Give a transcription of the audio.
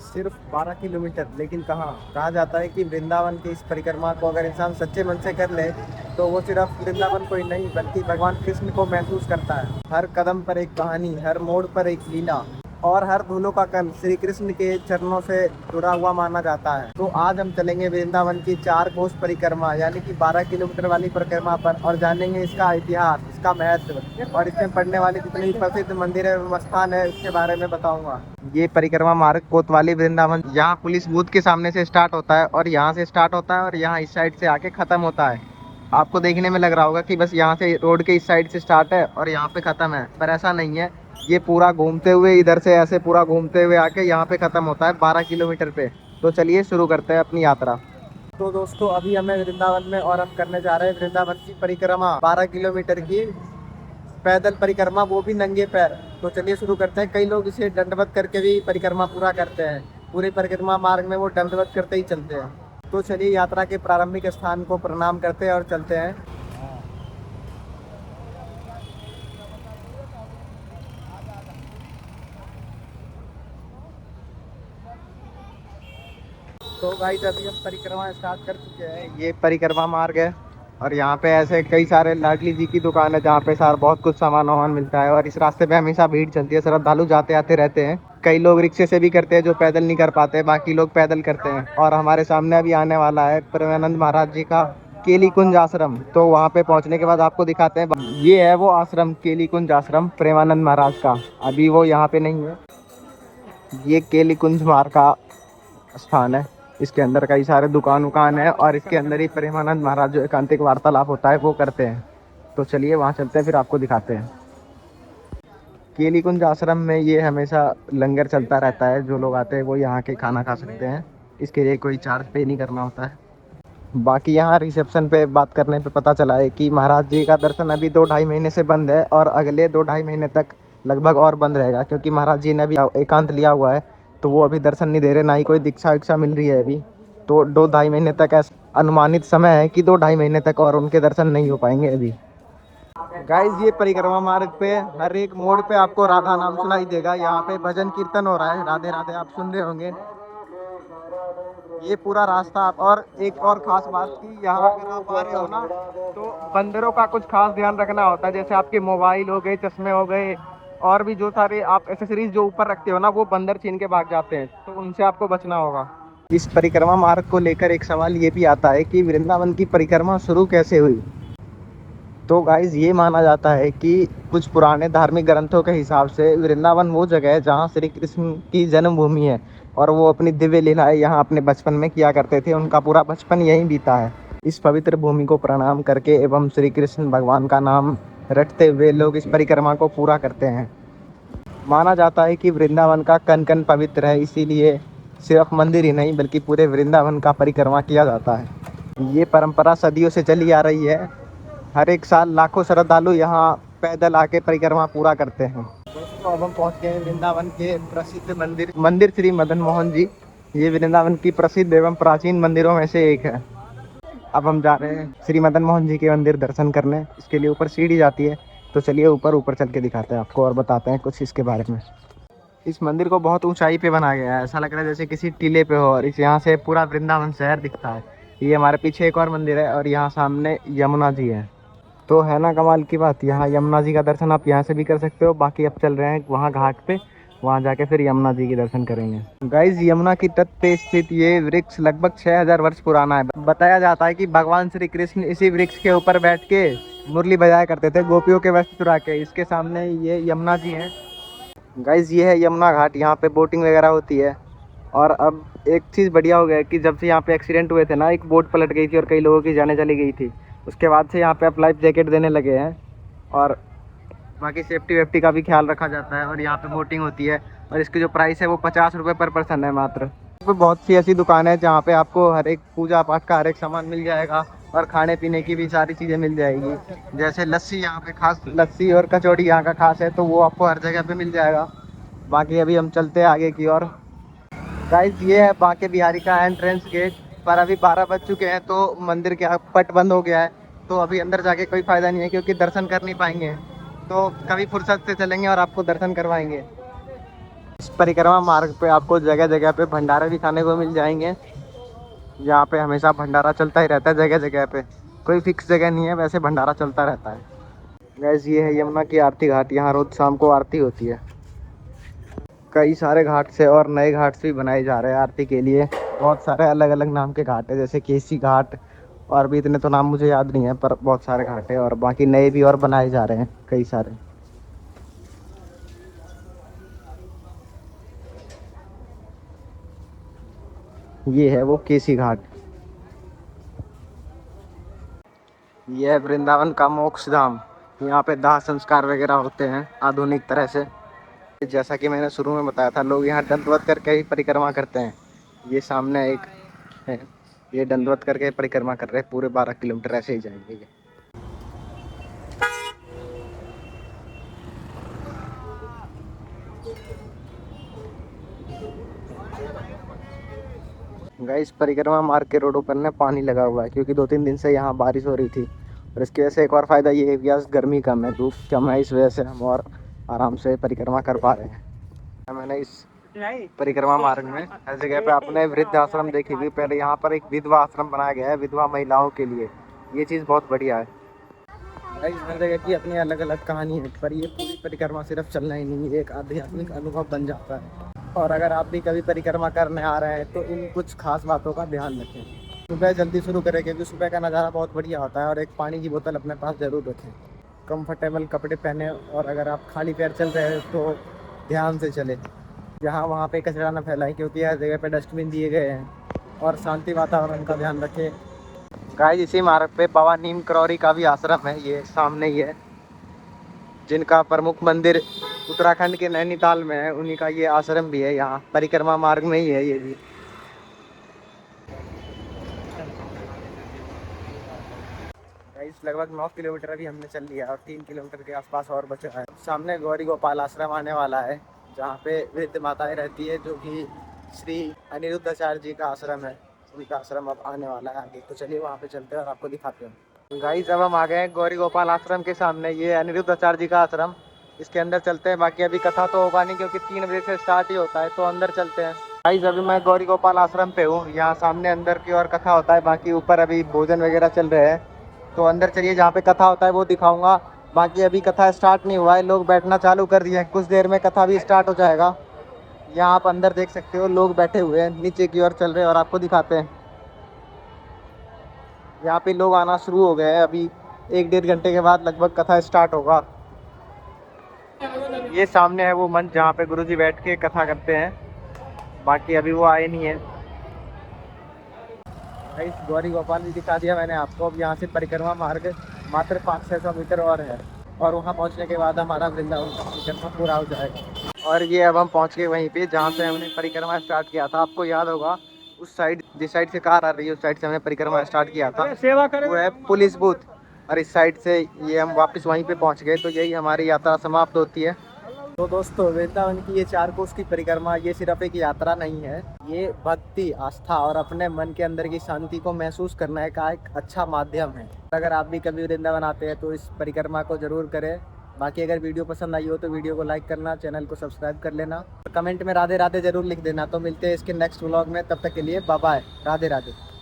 सिर्फ 12 किलोमीटर, लेकिन कहाँ कहा जाता है कि वृंदावन की इस परिक्रमा को अगर इंसान सच्चे मन से कर ले तो वो सिर्फ वृंदावन को ही नहीं बल्कि भगवान कृष्ण को महसूस करता है। हर कदम पर एक कहानी, हर मोड़ पर एक लीला और हर धूलों का कण श्री कृष्ण के चरणों से जुड़ा हुआ माना जाता है। तो आज हम चलेंगे वृंदावन की 4 कोस परिक्रमा यानी कि 12 किलोमीटर वाली परिक्रमा पर और जानेंगे इसका इतिहास, इसका महत्व और इसमें पड़ने वाले जितने भी प्रसिद्ध मंदिर एवं स्थान है उसके बारे में बताऊंगा। ये परिक्रमा मार्ग कोतवाली वृंदावन, यहाँ पुलिस बूथ के सामने से स्टार्ट होता है और यहाँ से स्टार्ट होता है और यहाँ इस साइड से आके खत्म होता है। आपको देखने में लग रहा होगा कि बस यहाँ से रोड के इस साइड से स्टार्ट है और यहाँ पे खत्म है, पर ऐसा नहीं है। ये पूरा घूमते हुए इधर से ऐसे पूरा घूमते हुए आके यहाँ पे खत्म होता है 12 किलोमीटर पे। तो चलिए शुरू करते हैं अपनी यात्रा। तो दोस्तों अभी हमें वृंदावन में और हम करने जा रहे हैं वृंदावन की परिक्रमा 12 किलोमीटर की पैदल परिक्रमा, वो भी नंगे पैर। तो चलिए शुरू करते हैं। कई लोग इसे दंडवत करके भी परिक्रमा पूरा करते हैं। पूरे परिक्रमा मार्ग में वो दंडवत करते ही चलते हैं। तो चलिए यात्रा के प्रारंभिक स्थान को प्रणाम करते हैं और चलते हैं। तो गाइस अभी हम परिक्रमा स्टार्ट कर चुके हैं। ये परिक्रमा मार्ग है और यहाँ पे ऐसे कई सारे लाडली जी की दुकान है जहाँ पे सारा बहुत कुछ सामान वामान मिलता है और इस रास्ते पे हमेशा भीड़ चलती है। श्रद्धालु जाते आते रहते हैं। कई लोग रिक्शे से भी करते हैं जो पैदल नहीं कर पाते, बाकी लोग पैदल करते हैं। और हमारे सामने अभी आने वाला है प्रेमानंद महाराज जी का केली कुंज आश्रम। तो वहाँ पे पहुँचने के बाद आपको दिखाते हैं। ये है वो आश्रम, केली कुंज आश्रम प्रेमानंद महाराज का। अभी वो यहाँ पे नहीं है। ये केली कुंज मार्ग का स्थान है। इसके अंदर कई सारे दुकान उकान है और इसके अंदर ही प्रेमानंद महाराज जो एकांतिक वार्तालाप होता है वो करते हैं। तो चलिए वहाँ चलते हैं, फिर आपको दिखाते हैं। केली कुंज आश्रम में ये हमेशा लंगर चलता रहता है। जो लोग आते हैं वो यहाँ के खाना खा सकते हैं। इसके लिए कोई चार्ज पे नहीं करना होता है। बाकी यहाँ रिसेप्शन पे बात करने पे पता चला है कि महाराज जी का दर्शन अभी 2-2.5 महीने से बंद है और अगले 2-2.5 महीने तक लगभग और बंद रहेगा, क्योंकि महाराज जी ने अभी एकांत लिया हुआ है। तो वो अभी दर्शन नहीं दे रहे, ना ही कोई दीक्षा वीक्षा मिल रही है अभी। तो 2-2.5 महीने तक ऐसा अनुमानित समय है कि 2-2.5 महीने तक और उनके दर्शन नहीं हो पाएंगे अभी। गाइज ये परिक्रमा मार्ग पे हर एक मोड़ पे आपको राधा नाम सुनाई देगा। यहाँ पे भजन कीर्तन हो रहा है, राधे राधे आप सुन रहे होंगे। ये पूरा रास्ता और एक और खास बात कि यहाँ अगर आप आ रहे हो ना तो बंदरों का कुछ खास ध्यान रखना होता है। जैसे आपके मोबाइल हो गए, चश्मे हो गए और भी जो सारे आप एसेसरीज जो ऊपर रखते हो ना, वो बंदर छीन के भाग जाते हैं। तो उनसे आपको बचना होगा। इस परिक्रमा मार्ग को लेकर एक सवाल ये भी आता है कि वृंदावन की परिक्रमा शुरू कैसे हुई। तो गाइज ये माना जाता है कि कुछ पुराने धार्मिक ग्रंथों के हिसाब से वृंदावन वो जगह है जहाँ श्री कृष्ण की जन्मभूमि है और वो अपनी दिव्य लीलाएं यहाँ अपने बचपन में किया करते थे। उनका पूरा बचपन यहीं बीता है। इस पवित्र भूमि को प्रणाम करके एवं श्री कृष्ण भगवान का नाम रटते हुए लोग इस परिक्रमा को पूरा करते हैं। माना जाता है कि वृंदावन का कण कण पवित्र है, इसीलिए सिर्फ मंदिर ही नहीं बल्कि पूरे वृंदावन का परिक्रमा किया जाता है। ये परंपरा सदियों से चली आ रही है। हर एक साल लाखों श्रद्धालु यहाँ पैदल आके परिक्रमा पूरा करते हैं। दोस्तों अब हम पहुँच गए वृंदावन के प्रसिद्ध मंदिर श्री मदन मोहन जी। ये वृंदावन की प्रसिद्ध एवं प्राचीन मंदिरों में से एक है। अब हम जा रहे हैं श्री मदन मोहन जी के मंदिर दर्शन करने। इसके लिए ऊपर सीढ़ी जाती है। तो चलिए ऊपर चल के दिखाते हैं आपको और बताते हैं कुछ इसके बारे में। इस मंदिर को बहुत ऊंचाई पे बनाया गया है, ऐसा लग रहा है जैसे किसी टीले पे हो और इस यहाँ से पूरा वृंदावन शहर दिखता है। ये हमारे पीछे एक और मंदिर है और यहाँ सामने यमुना जी है। तो है ना कमाल की बात, यहाँ यमुना जी का दर्शन आप यहाँ से भी कर सकते हो। बाकी अब चल रहे हैं वहाँ घाट पे, वहाँ जाके फिर यमुना जी के दर्शन करेंगे। गाइज यमुना की तट पे स्थित ये वृक्ष लगभग 6000 वर्ष पुराना है। बताया जाता है कि भगवान श्री कृष्ण इसी वृक्ष के ऊपर बैठ के मुरली बजाया करते थे गोपियों के वस्त्र चुरा के। इसके सामने ये यमुना जी है। गाइज ये है यमुना घाट, यहाँ पे बोटिंग वगैरह होती है। और अब एक चीज़ बढ़िया हो गया है कि जब से यहाँ पे एक्सीडेंट हुए थे ना, एक बोट पलट गई थी और कई लोगों की जाने चली गई थी। उसके बाद से यहाँ पे आप लाइफ जैकेट देने लगे हैं और बाकी सेफ्टी वेफ्टी का भी ख्याल रखा जाता है। और यहाँ पे बोटिंग होती है और इसकी जो प्राइस है वो 50 रुपये पर पर्सन है मात्र। यहाँ पे बहुत सी ऐसी दुकान है जहाँ पे आपको हर एक पूजा पाठ का हर एक सामान मिल जाएगा और खाने पीने की भी सारी चीज़ें मिल जाएगी। जैसे लस्सी, यहाँ पे खास लस्सी और कचौड़ी यहाँ का खास है, तो वो आपको हर जगह पे मिल जाएगा। बाकी अभी हम चलते हैं आगे की ओर। गाइस ये है बांके बिहारी का एंट्रेंस गेट। पर अभी 12 बज चुके हैं तो मंदिर के पट बंद हो गया है। तो अभी अंदर जाके कोई फ़ायदा नहीं है क्योंकि दर्शन कर नहीं पाएंगे। तो कभी फुर्सत से चलेंगे और आपको दर्शन करवाएंगे। इस परिक्रमा मार्ग पे आपको जगह जगह पे भंडारे भी खाने को मिल जाएंगे। यहाँ पे हमेशा भंडारा चलता ही रहता है, जगह जगह पे कोई फिक्स जगह नहीं है, वैसे भंडारा चलता रहता है। गैस ये है यमुना की आरती घाट, यहाँ रोज शाम को आरती होती है। कई सारे घाट से और नए घाट भी बनाए जा रहे हैं आरती के लिए। बहुत सारे अलग अलग नाम के घाट है, जैसे केसी घाट, और भी इतने तो नाम मुझे याद नहीं है, पर बहुत सारे घाट है और बाकी नए भी और बनाए जा रहे हैं कई सारे। ये है वो केसी घाट। ये है वृंदावन का मोक्ष धाम। यहाँ पे दाह संस्कार वगैरह होते हैं आधुनिक तरह से। जैसा कि मैंने शुरू में बताया था, लोग यहाँ दंडवत करके ही परिक्रमा करते हैं। ये सामने एक है, ये दंडवत करके परिक्रमा कर रहे हैं, पूरे 12 किलोमीटर ऐसे ही जाएंगे ये। गाइस परिक्रमा मार्ग के रोडों पर ना पानी लगा हुआ है, क्योंकि 2-3 दिन से यहाँ बारिश हो रही थी। और इसकी वजह से एक और फ़ायदा ये है कि आज गर्मी कम है, धूप कम है, इस वजह से हम और आराम से परिक्रमा कर पा रहे हैं। मैंने इस परिक्रमा मार्ग में हर जगह पे अपने वृद्ध आश्रम देखी हुई। पहले यहाँ पर एक विधवा आश्रम बनाया गया है विधवा महिलाओं के लिए, ये चीज़ बहुत बढ़िया है। हर जगह की अपनी अलग अलग कहानी है, पर ये पूरी परिक्रमा सिर्फ चलना ही नहीं, एक आध्यात्मिक अनुभव बन जाता है। और अगर आप भी कभी परिक्रमा करने आ रहे हैं तो इन कुछ खास बातों का ध्यान रखें। सुबह जल्दी शुरू करें, क्योंकि सुबह का नज़ारा बहुत बढ़िया होता है। और एक पानी की बोतल अपने पास ज़रूर रखें। कंफर्टेबल कपड़े पहने, और अगर आप खाली पैर चल रहे हैं तो ध्यान से चलें। जहाँ वहाँ पे कचरा न फैलाएं, क्योंकि हर जगह पे डस्टबिन दिए गए हैं। और शांति वातावरण का ध्यान रखें। गाइस इसी मार्ग पे बाबा नीम करौरी का भी आश्रम है, ये सामने ही है, जिनका प्रमुख मंदिर उत्तराखंड के नैनीताल में है। उन्हीं का ये आश्रम भी है, यहाँ परिक्रमा मार्ग में ही है ये भी। गाइस लगभग 9 किलोमीटर अभी हमने चल लिया और 3 किलोमीटर के आसपास और बचा है। सामने गौरी गोपाल आश्रम आने वाला है, जहाँ पे वृद्ध माताएं रहती है, जो कि श्री अनिरुद्धाचार्य जी का आश्रम है। उनका आश्रम अब आने वाला है आगे, तो चलिए वहाँ पे चलते हैं और आपको दिखाते हैं। गाइस अब हम आ गए हैं गौरी गोपाल आश्रम के सामने। ये अनिरुद्धाचार्य जी का आश्रम, इसके अंदर चलते हैं। बाकी अभी कथा तो होगा नहीं, क्योंकि 3 बजे से स्टार्ट ही होता है, तो अंदर चलते हैं। गाइस अभी मैं गौरी गोपाल आश्रम पे हूँ, यहाँ सामने अंदर की ओर कथा होता है। बाकी ऊपर अभी भोजन वगैरह चल रहे हैं, तो अंदर चलिए, जहाँ पे कथा होता है वो दिखाऊंगा। बाकी अभी कथा स्टार्ट नहीं हुआ है, लोग बैठना चालू कर दिए हैं, कुछ देर में कथा भी स्टार्ट हो जाएगा। यहाँ आप अंदर देख सकते हो, लोग बैठे हुए हैं, नीचे की ओर चल रहे हैं, और आपको दिखाते हैं। यहाँ पे लोग आना शुरू हो गए हैं, अभी 1-1.5 घंटे के बाद लगभग कथा स्टार्ट होगा। ये सामने है वो मंच, जहाँ पे गुरुजी बैठ के कथा करते हैं। बाकी अभी वो आए नहीं है। इस गौरी गोपाल जी दिखा दिया मैंने आपको। अब यहाँ से परिक्रमा मार्ग मात्र 500-600 मीटर और है, और वहाँ पहुँचने के बाद हमारा वृंदावन का परिक्रमा पूरा हो जाएगा। और ये अब हम पहुँच गए वहीं पे जहाँ से हमने परिक्रमा स्टार्ट किया था। आपको याद होगा उस साइड, जिस साइड से कार आ रही है उस साइड से हमने परिक्रमा स्टार्ट किया था, वो है पुलिस बूथ। और इस साइड से ये हम वापस वहीं पे पहुँच गए। तो यही हमारी यात्रा समाप्त होती है। तो दोस्तों वृंदावन की ये 4 कोस की परिक्रमा ये सिर्फ एक यात्रा नहीं है, ये भक्ति, आस्था और अपने मन के अंदर की शांति को महसूस करने का एक अच्छा माध्यम है। अगर आप भी कभी वृंदावन आते हैं तो इस परिक्रमा को जरूर करें। बाकी अगर वीडियो पसंद आई हो तो वीडियो को लाइक करना, चैनल को सब्सक्राइब कर लेना, कमेंट में राधे राधे जरूर लिख देना। तो मिलते हैं इसके नेक्स्ट व्लॉग में, तब तक के लिए बाय बाय, राधे राधे।